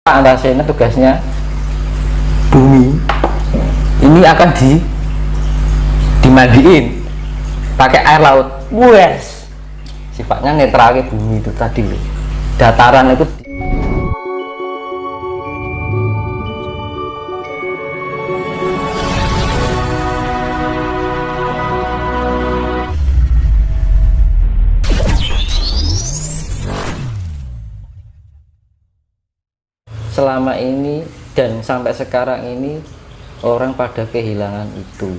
Antasena tugasnya bumi ini akan dimandiin pakai air laut. Wes sifatnya netral ke bumi itu tadi loh, dataran itu. Selama ini dan sampai sekarang ini orang pada kehilangan itu.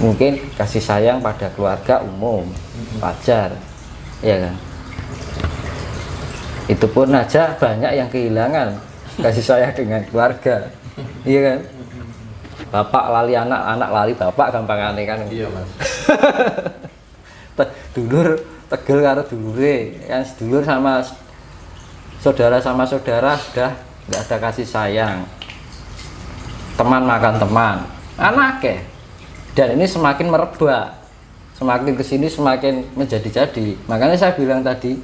Mungkin kasih sayang pada keluarga umum wajar, ya kan? Itu pun aja banyak yang kehilangan kasih sayang dengan keluarga, iya kan? Bapak lali anak, anak lali bapak, gampang aneh kan? Iya mas. Dulur tegel karo dulure, kan sedulur sama saudara sudah nggak ada kasih sayang, teman makan teman, anak ya. Dan ini semakin merebak, semakin kesini semakin menjadi-jadi. Makanya saya bilang tadi,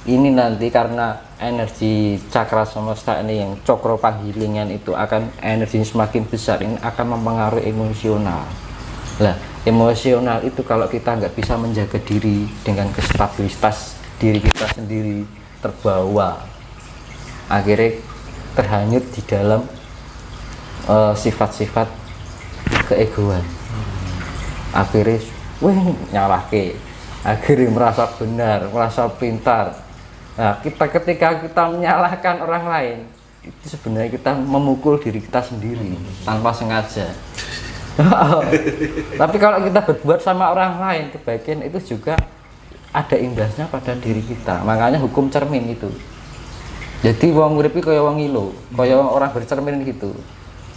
ini nanti karena energi cakra semesta ini yang cokro panggilingan itu akan energinya semakin besar, ini akan mempengaruhi emosional. Lah, emosional itu kalau kita nggak bisa menjaga diri dengan kestabilitas diri kita sendiri, terbawa, akhirnya terhanyut di dalam sifat-sifat keegoan. Akhirnya nyalahke, akhirnya merasa benar, merasa pintar. Nah, ketika kita menyalahkan orang lain, itu sebenarnya kita memukul diri kita sendiri tanpa sengaja. Tapi kalau kita berbuat sama orang lain kebaikan, itu juga ada imbasnya pada diri kita. Makanya hukum cermin itu. Jadi wong uripi kaya wong ilo, kaya orang bercermin gitu.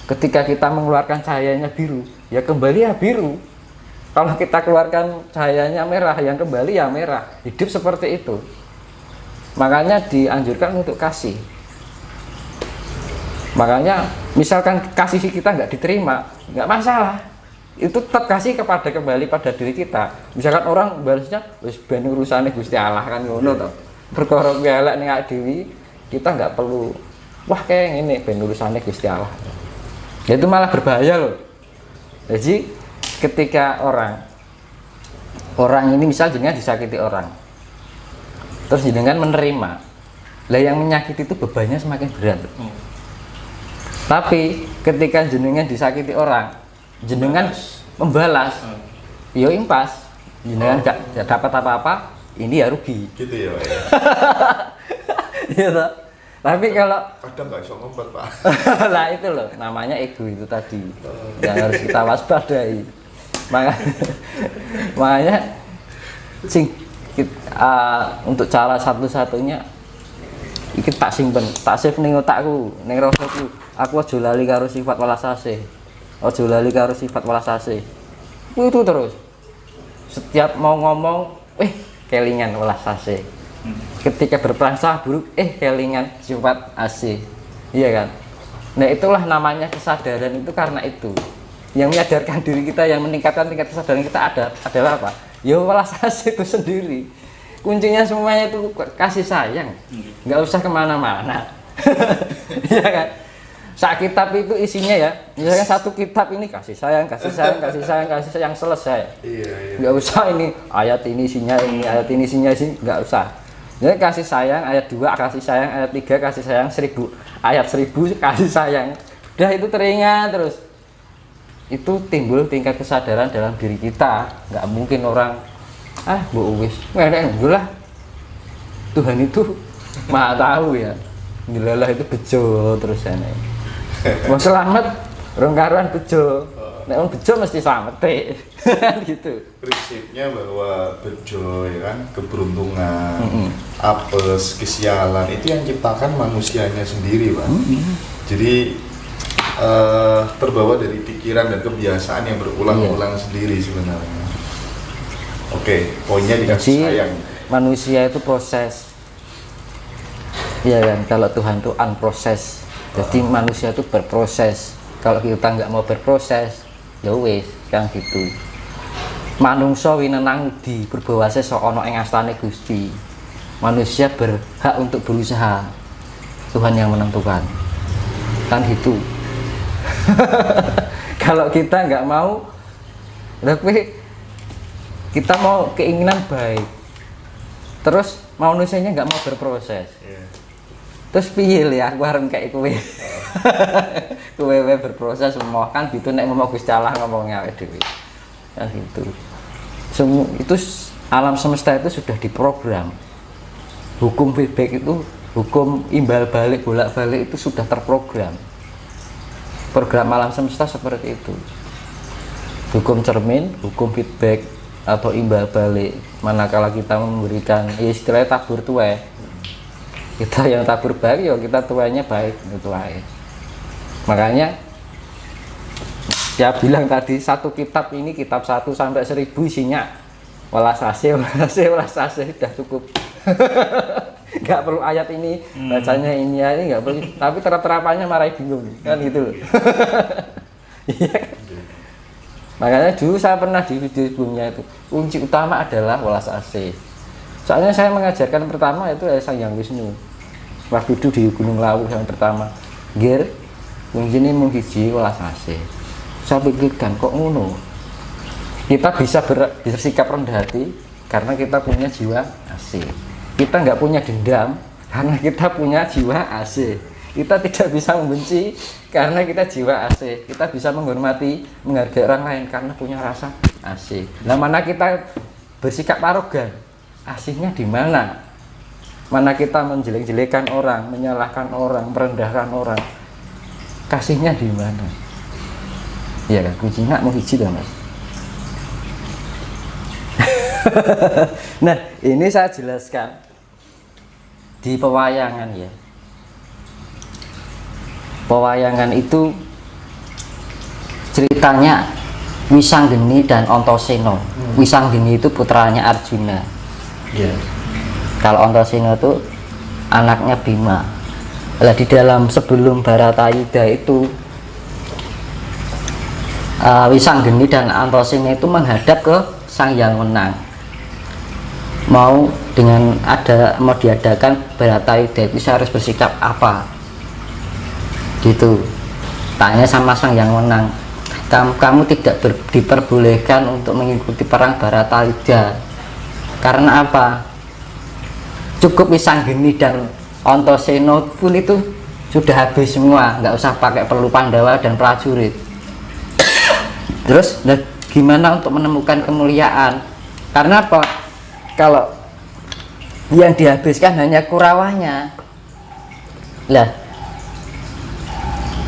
Ketika kita mengeluarkan cahayanya biru, ya kembali ya biru. Kalau kita keluarkan cahayanya merah, yang kembali ya merah. Hidup seperti itu. Makanya dianjurkan untuk kasih. Makanya misalkan kasih kita nggak diterima, nggak masalah. Itu tetap kasih kembali pada diri kita. Misalkan orang balasnya wis ben urusane Gusti Allah kan ngono to. Perkara elek ning awake dhewe, kita nggak perlu wah kayak ini ben urusane Gusti Allah. Ya itu malah berbahaya loh. Jadi ketika orang ini misal jenengan disakiti orang, terus jenengan menerima, lah yang menyakiti itu bebannya semakin berat. Tapi ketika jenengan disakiti orang, jenengan membalas, yo impas, jenengan nggak dapat apa-apa, ini ya rugi. Gitu ya Pak ya. Iya toh? Tapi kalau Kadang nggak bisa ngumpet Pak. lah itu loh, namanya ego itu tadi yang harus kita waspadai. Makanya untuk cara satu-satunya iki tak simpen, tak save ning otakku, ning rasaku. Aku aja lali karo sifat welas asih. Aja lali karo sifat welas asih. Itu terus. Setiap mau ngomong, kelingan welas asih. Ketika berprasangka buruk, kelingan sifat asih. Iya kan? Nah, itulah namanya kesadaran itu karena itu. Yang menyadarkan diri kita, yang meningkatkan tingkat kesadaran kita adalah apa? Ya welas asih itu sendiri. Kuncinya semuanya itu kasih sayang, nggak usah kemana-mana. Iya kan? Sak kitab itu isinya ya, misalkan satu kitab ini kasih sayang, selesai. Iya. Nggak usah ini ayat ini isinya ini, ayat ini isinya sih, nggak usah. Jadi kasih sayang ayat 2, kasih sayang ayat 3, kasih sayang 1000, ayat 1000 kasih sayang. Udah itu teringat terus. Itu timbul tingkat kesadaran dalam diri kita. Nggak mungkin orang mbok wis lah, Tuhan itu maha tahu ya, dilalah itu bejo terus ya nek mau selamat rongkaran bejo, nek wong bejo mesti selamat gitu. Prinsipnya bahwa bejo ya kan, keberuntungan, apes, kesialan itu yang ciptakan manusianya sendiri Pak. Jadi terbawa dari pikiran dan kebiasaan yang berulang-ulang sendiri sebenarnya. Oke, poinnya dikasih sayang. Manusia itu proses, ya kan? Kalau Tuhan itu unproses, jadi manusia itu berproses. Kalau kita nggak mau berproses, ya wis, kan gitu. Manungsa winenang di berbawase sok ana ing astane Gusti. Manusia berhak untuk berusaha. Tuhan yang menentukan, kan gitu. Kalau kita nggak mau, tapi kita mau keinginan baik, terus manusianya nggak mau berproses, terus piye ya aku harus kayak kowe. Kowe berproses semua kan gitu, nek mau Gusti Allah ngomongnya awake dhewe kan gitu. Semua itu alam semesta itu sudah diprogram. Hukum feedback itu, hukum imbal balik bolak balik itu sudah terprogram. Program alam semesta seperti itu. Hukum cermin, hukum feedback atau imbal balik, manakala kita memberikan istilahnya tabur tuai, kita yang tabur baik ya kita tuainya baik itu aja. Makanya dia bilang tadi satu kitab ini, kitab 1 sampai 1000 isinya welas asih sudah cukup. Nggak perlu ayat ini, bacanya ini nggak perlu, tapi terapannya marai bingung kan gitu loh. Iya. Makanya dulu saya pernah di video sebelumnya itu, kunci utama adalah welas asih. Soalnya saya mengajarkan pertama itu Sang Hyang Wisnu. Waktu itu di Gunung Lawu yang pertama, gir kuncinya mung hiji welas asih. Saya pikirkan kok ngono. Kita bisa bersikap rendah hati karena kita punya jiwa asih. Kita nggak punya dendam karena kita punya jiwa asih. Kita tidak bisa membenci karena kita jiwa asih. Kita bisa menghormati, menghargai orang lain karena punya rasa asih. Nah, mana kita bersikap arogan, asihnya di mana? Mana kita menjelek-jelekan orang, menyalahkan orang, merendahkan orang, kasihnya di mana? Ya kan, kuncinya mau hiji dah Mas. Nah, ini saya jelaskan di pewayangan ya. Pewayangan itu ceritanya Wisanggeni dan Antasena. Wisanggeni itu putranya Arjuna. Kalau Antasena itu anaknya Bima. Lah di dalam sebelum Baratayuda itu Wisanggeni dan Antasena itu menghadap ke Sang Hyang Wenang. Mau diadakan Baratayuda itu saya harus bersikap apa? Gitu. Tanya sama Sang Hyang Wenang, kamu tidak diperbolehkan untuk mengikuti perang Baratayuda. Karena apa? Cukup Wisanggeni dan Antasena pun itu sudah habis semua, nggak usah pakai perlu Pandawa dan prajurit. Terus gimana untuk menemukan kemuliaan? Karena apa? Kalau yang dihabiskan hanya Kurawanya, lah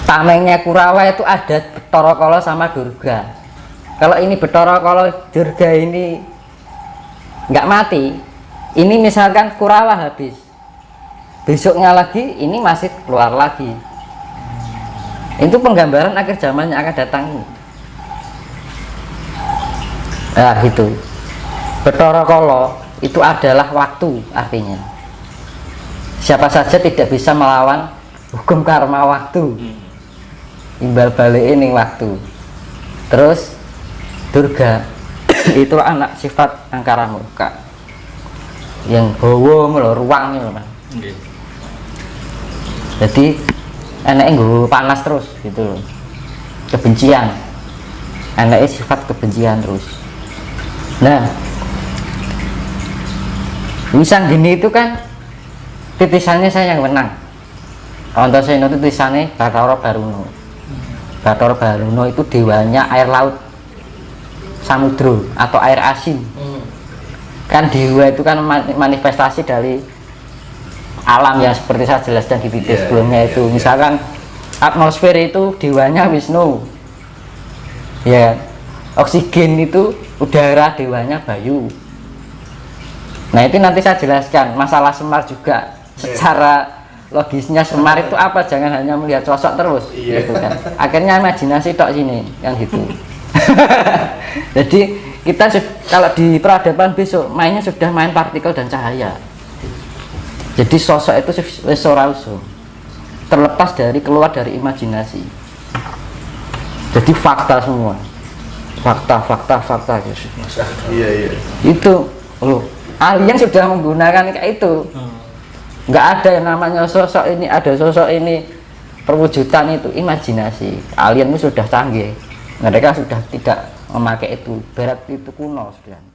tamengnya Kurawa itu ada Bathara Kala sama Durga. Kalau ini Bathara Kala Durga ini nggak mati, ini misalkan Kurawa habis, besoknya lagi ini masih keluar lagi. Itu penggambaran akhir zaman yang akan datang ini. Nah gitu. Bathara Kala itu adalah waktu, artinya siapa saja tidak bisa melawan hukum karma waktu, imbal balik ini waktu. Terus Durga itu anak sifat angkara murka yang bawa melo ruang itu Mas. Jadi enaknya nggo panas terus gitu loh, kebencian, enaknya sifat kebencian terus. Nah, Wisanggeni itu kan titisannya saya yang menang. Antasena itu titisannya Bathara Baruno. Bathara Baruno itu dewanya air laut, samudra atau air asin. Kan dewa itu kan manifestasi dari alam yang seperti saya jelaskan di video sebelumnya itu. Misalkan atmosfer itu dewanya Wisnu. Ya, oksigen itu udara dewanya Bayu. Nah itu nanti saya jelaskan masalah Semar juga secara logisnya. Semar itu apa, jangan hanya melihat sosok terus gitu kan, akhirnya imajinasi tok sini kan gitu. Jadi kita kalau di peradaban besok mainnya sudah main partikel dan cahaya, jadi sosok itu ora usum, terlepas dari keluar dari imajinasi. Jadi fakta semua, fakta gitu. Iya. Itu loh, alien sudah menggunakan kayak itu. nggak ada yang namanya sosok ini, ada sosok ini, perwujudan itu imajinasi. Alien itu sudah canggih, mereka sudah tidak memakai itu, berat itu kuno sudah.